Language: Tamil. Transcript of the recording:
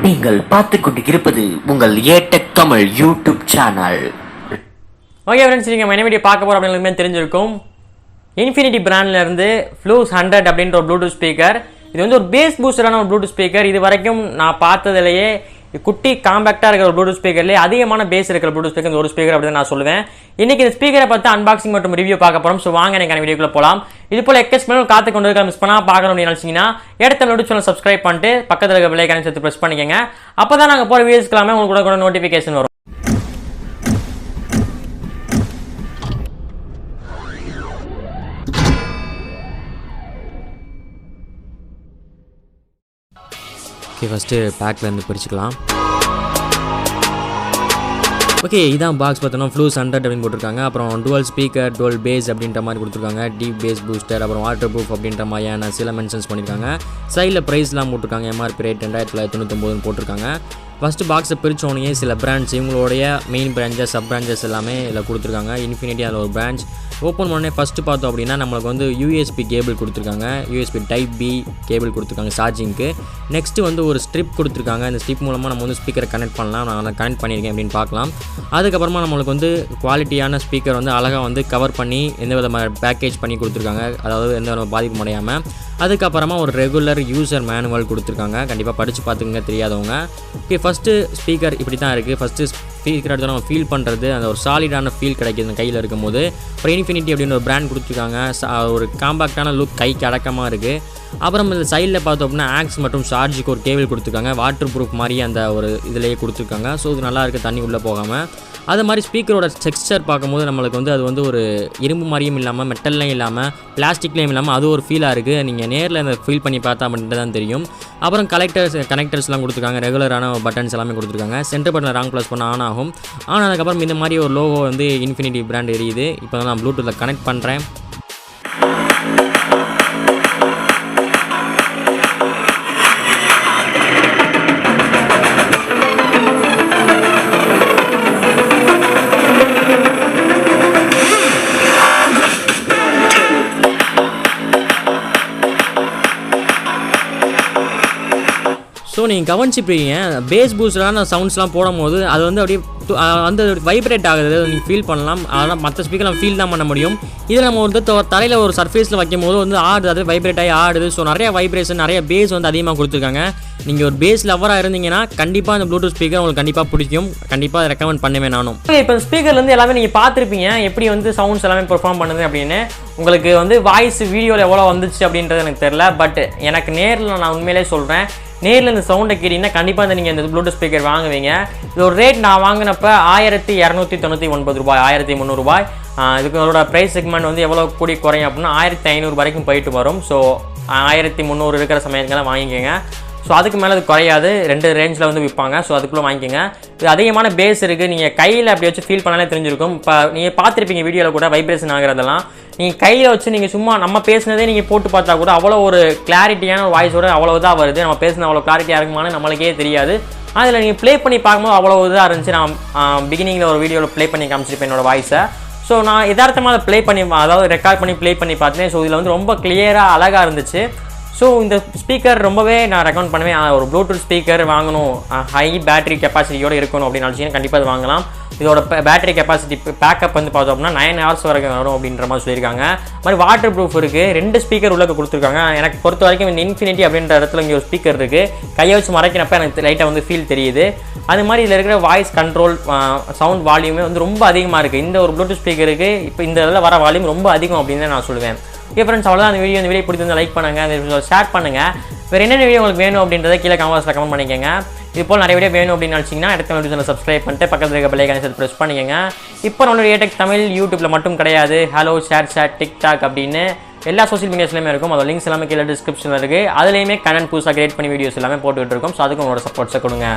நீங்கள் பார்த்து கொண்டிருப்பது உங்கள் ஏடெக் Tamil YouTube channel. Okay friends, நீங்கள் என்ன வீடியோ பார்க்க போகிறோம் அப்படின்னு தெரிஞ்சிருக்கும். இன்ஃபினிட்டி பிராண்ட்ல இருந்து ஃப்ளூஸ் 100 அப்படின்ற ஒரு ப்ளூடூத் ஸ்பீக்கர். இது வந்து ஒரு பேஸ் பூஸ்டரான ஒரு ப்ளூடூத் ஸ்பீக்கர். இது வரைக்கும் நான் பார்த்ததுலேயே குட்டி காம்பேக்டாக இருக்கிற ஒரு ப்ளூடூத் ஸ்பீக்கர்லேயே அதிகமான பேஸ் இருக்கிற ப்ளூடூத் ஸ்பீக்கர் இந்த ஒரு ஸ்பீக்கர் அப்படின்னு நான் சொல்லுவேன். இன்னைக்கு இந்த ஸ்பீக்கரை பார்த்து அன்பாக்சிங் மற்றும் ரிவ்யூ பார்க்க போகிறோம். ஸோ வாங்க எனக்கு வீடியோக்குள்ள போகலாம். இது போல எக்கஸ்மெண்ட் காத்து கொண்டு இருக்க மிஸ் பண்ணால் பார்க்கணும் அப்படின்னு நினச்சிங்கன்னா எடுத்த யூடியூப் சேனல் சப்ஸ்கிரைப் பண்ணிட்டு பக்கத்தில் இருக்க பெல் ஐகானை சேர்த்து ப்ரெஸ் பண்ணிக்கங்க. அப்போ தான் நாங்கள் போகிற வீடியோஸ்க்கு எல்லாமே உங்களுக்கு கூட நோட்டிஃபிகேஷன் வரும். ஓகே, ஃபஸ்ட்டு பேக்லேருந்து பிரிச்சுக்கலாம். ஓகே, இதான் பாக்ஸ் பார்த்தோன்னா ஃப்ளூஸ் 100 அப்படின்னு போட்டிருக்காங்க. அப்புறம் டுவல் ஸ்பீக்கர், டுவல் பேஸ் அப்படின்ற மாதிரி கொடுத்துருக்காங்க. டீப் பேஸ் பூஸ்டர், அப்புறம் வாட்டர் ப்ரூஃப் அப்படின்ற மாதிரியான சில மென்ஷன்ஸ் பண்ணியிருக்காங்க. சைடில் ப்ரைஸ்லாம் போட்டிருக்காங்க. எம்ஆர்பி ரேட் 2999 போட்டிருக்காங்க. ஃபஸ்ட்டு பாக்ஸை பிரித்தோடனே சில பிராண்ட்ஸ், இவங்களுடைய மெயின் பிரான்ச்சஸ், சப் பிரான்ச்சஸ் எல்லாமே இதில் கொடுத்துருக்காங்க. இன்ஃபினிட்டி அதில் ஒரு பிரான்ச். ஓப்பன் பண்ணே ஃபஸ்ட்டு பார்த்தோம் அப்படின்னா நம்மளுக்கு வந்து யூஎஸ்பி கேபிள் கொடுத்துருக்காங்க. யூஎஸ்பி டைப் பி கேபிள் கொடுத்துருக்காங்க சார்ஜிங்க்கு. நெக்ஸ்ட்டு வந்து ஒரு ஸ்ட்ரிப் கொடுத்துருக்காங்க. இந்த ஸ்ட்ரிப் மூலமாக நம்ம வந்து ஸ்பீக்கரை கனெக்ட் பண்ணலாம். நான் அதை கனெக்ட் பண்ணியிருக்கேன் அப்படின்னு பார்க்கலாம். அதுக்கப்புறமா நம்மளுக்கு வந்து குவாலிட்டியான ஸ்பீக்கர் வந்து அழகாக வந்து கவர் பண்ணி எந்த விதமாக பேக்கேஜ் பண்ணி கொடுத்துருக்காங்க. அதாவது எந்த வித பாதிப்பு அடையாமல். அதுக்கப்புறமா ஒரு ரெகுலர் யூசர் மேனுவல் கொடுத்துருக்காங்க. கண்டிப்பாக படித்து பார்த்துக்கங்க தெரியாதவங்க. ஓகே, ஃபஸ்ட்டு ஸ்பீக்கர் இப்படி தான் இருக்குது. ஃபஸ்ட்டு ஸ்பீக்கர் எடுத்து நம்ம ஃபீல் பண்ணுறது அந்த ஒரு சாலிடான ஃபீல் கிடைக்கிது அந்த கையில் இருக்கும்போது. அப்புறம் இன்ஃபினிட்டி அப்படின்னு ஒரு பிராண்ட் கொடுத்துருக்காங்க. ஒரு காம்பாக்டான லுக், கைக்கு அடக்கமாக இருக்குது. அப்புறம் இந்த சைடில் பார்த்தோம் அப்படின்னா ஆக்ஸ் மற்றும் சார்ஜுக்கு ஒரு கேபிள் கொடுத்துருக்காங்க. வாட்டர் ப்ரூஃப் மாதிரி அந்த ஒரு இதிலேயே கொடுத்துருக்காங்க. ஸோ இது நல்லா இருக்குது தண்ணி உள்ளே போகாமல். அது மாதிரி ஸ்பீக்கரோட டெக்ஸ்சர் பார்க்கும்போது நம்மளுக்கு வந்து அது வந்து ஒரு இரும்பு மாதிரியும் இல்லாமல், மெட்டல்லையும் இல்லாமல், பிளாஸ்டிக்லேயும் இல்லாமல் அது ஒரு ஃபீலாக இருக்குது. நீங்கள் நேரில் அந்த ஃபீல் பண்ணி பார்த்தா மட்டும் தான் தெரியும். அப்புறம் கனெக்டர்ஸ்லாம் கொடுத்துருக்காங்க. ரெகுலரான பட்டன்ஸ் எல்லாமே கொடுத்துருக்காங்க. சென்டர் பட்டன் ராங் ப்ளஸ் பண்ண ஆன் ஆகும். ஆனதுக்கப்புறம் இந்த மாதிரி ஒரு லோகோ வந்து இன்ஃபினிட்டி பிராண்ட் எரியுது. இப்போ தான் நான் ப்ளூடூத்தில் கனெக்ட் பண்ணுறேன். ஸோ நீங்கள் கவனிச்சுப்பீங்க, பேஸ் பூஸ்டரான சவுண்ட்ஸ்லாம் போடும்போது அது வந்து அப்படியே அந்த வைப்ரேட் ஆகுது. நீங்கள் ஃபீல் பண்ணலாம். அதனால் மற்ற ஸ்பீக்கர் நம்ம ஃபீல் தான் பண்ண முடியும். இதில் நம்ம வந்து தரையில் ஒரு சர்ஃபேஸில் வைக்கும் போது வந்து ஆடுது, அது வைப்ரேட் ஆகி ஆடுது. ஸோ நிறைய வைப்ரேஷன், நிறைய பேஸ் வந்து அதிகமாக கொடுத்துருக்காங்க. நீங்கள் ஒரு பேஸ் லவராக இருந்தீங்கன்னா கண்டிப்பாக அந்த ப்ளூடூத் ஸ்பீக்கர் உங்களுக்கு கண்டிப்பாக பிடிக்கும். கண்டிப்பாக ரெக்கமெண்ட் பண்ணுவேன் நானும். இப்போ ஸ்பீக்கர்லேருந்து எல்லாமே நீங்கள் பார்த்துருப்பீங்க எப்படி வந்து சவுண்ட்ஸ் எல்லாமே பெர்ஃபார்ம் பண்ணுது அப்படின்னு. உங்களுக்கு வந்து வாய்ஸ் வீடியோவில் எவ்வளோ வந்துச்சு அப்படின்றது எனக்கு தெரில. பட் எனக்கு நேரில் நான் உண்மையிலே சொல்கிறேன், நேரில் இந்த சவுண்டை கேட்டிங்கன்னா கண்டிப்பாக நீங்கள் இந்த ப்ளூடூத் ஸ்பீக்கர் வாங்குவீங்க. இது ஒரு ரேட் நான் வாங்கினப்போ 1299 ரூபாய், 1300 ரூபாய். இதுக்கோட ப்ரைஸ் செக்மெண்ட் வந்து எவ்வளோ கூடி குறையும் அப்படின்னா 1500 வரைக்கும் போயிட்டு வரும். ஸோ 1300 இருக்கிற சமயத்துக்கெல்லாம் வாங்கிக்கோங்க. ஸோ அதுக்கு மேலே அது குறையாது. 2 ரேஞ்சில் வந்து விற்பாங்க. ஸோ அதுக்குள்ளே வாங்கிக்கோங்க. இது அதிகமான பேஸ் இருக்குது. நீங்கள் கையில் அப்படி வச்சு ஃபீல் பண்ணாலே தெரிஞ்சிருக்கும். இப்போ நீங்கள் பார்த்துருப்பீங்க வீடியோவில் கூட வைப்ரேஷன் ஆகிறதெல்லாம். நீங்கள் கையில் வச்சு நீங்கள் சும்மா நம்ம பேசினதே நீங்கள் போட்டு பார்த்தா கூட அவ்வளோ ஒரு கிளாரிட்டியான ஒரு வாய்ஸோடு அவ்வளோ இதாக வருது. நம்ம பேசின அவ்வளோ கிளாரிட்டியாக இருக்குமான்னு நம்மளுக்கே தெரியாது. அதில் நீங்கள் ப்ளே பண்ணி பார்க்கும்போது அவ்வளோ இதாக இருந்துச்சு. நான் பிகினிங்கில் ஒரு வீடியோவில் ப்ளே பண்ணி காமிச்சிருப்பேன் என்னோடய வாய்ஸை. ஸோ நான் யதார்த்தமாக அதை ப்ளே பண்ணி, அதாவது ரெக்கார்ட் பண்ணி ப்ளே பண்ணி பார்த்தேன். ஸோ இதில் வந்து ரொம்ப கிளியராக அழகாக இருந்துச்சு. ஸோ இந்த ஸ்பீக்கர் ரொம்பவே நான் ரெக்கமெண்ட் பண்ணுவேன். ஒரு ப்ளூடூத் ஸ்பீக்கர் வாங்கணும், ஹை பேட்டரி கெப்பாசிட்டியோடு இருக்கணும் அப்படின்னு நினச்சிங்கன்னா கண்டிப்பாக அது வாங்கலாம். இதோட பேட்டரி கெப்பாசிட்டி பேக்கப் வந்து பார்த்தோம் அப்படின்னா 9 hours வரைக்கும் வரும் அப்படின்ற மாதிரி சொல்லியிருக்காங்க. மாதிரி வாட்டர் ப்ரூஃப் இருக்குது. 2 ஸ்பீக்கர் உள்ள கொடுத்துருக்காங்க. எனக்கு பொறுத்த வரைக்கும் இந்த இன்ஃபினிட்டி அப்படின்ற இடத்துல இங்கே ஒரு ஸ்பீக்கர் இருக்குது. கையை வச்சு மறைக்கிறப்ப எனக்கு லைட்டாக வந்து ஃபீல் தெரியுது. அது மாதிரி இதில் இருக்கிற வாய்ஸ் கண்ட்ரோல், சவுண்ட் வால்யூமே வந்து ரொம்ப அதிகமாக இருக்குது. இந்த ஒரு ப்ளூடூத் ஸ்பீக்கருக்கு இப்போ இந்த இதில் வர வால்யூம் ரொம்ப அதிகம் அப்படின்னு நான் சொல்லுவேன். ஓகே ஃப்ரெண்ட்ஸ், அவ்வளோதான் அந்த வீடியோ பிடிச்சிருந்தா லைக் பண்ணுங்கள், அந்த ஷேர் பண்ணுங்கள். வேறு என்னென்ன வீடியோ உங்களுக்கு வேணும் அப்படின்றத கீழே கமெண்ட்ஸில் கமெண்ட் பண்ணிக்கோங்க. இது போல் நிறைய வீடியோ வேணும் அப்படின்னு நினச்சிங்கன்னா அடுத்த வீடியோ சப்ஸ்கிரைப் பண்ணிட்டு பக்கத்தில் இருக்க பெல் ஐகானை சேர்த்து ப்ரெஸ் பண்ணிக்கோங்க. இப்போ நம்மளோட ஏடெக் தமிழ் யூடியூப்பில் மட்டும் கிடையாது, ஹலோ ஷேர் டிக்டாக் அப்படின்னு எல்லா சோஷியல் மீடியாஸ்லையுமே இருக்கும். அதோட லிங்க்ஸ் எல்லாமே கீழே டிஸ்கிரிப்ஷனில் இருக்குது. அதுலேயுமே கண்டென்ட் புதுசாக கிரியேட் பண்ணி வீடியோஸ் எல்லாமே போட்டுக்கிட்டு இருக்கும். ஸோ அதுக்கு உங்களோட சப்போர்ட்ஸை கொடுங்க.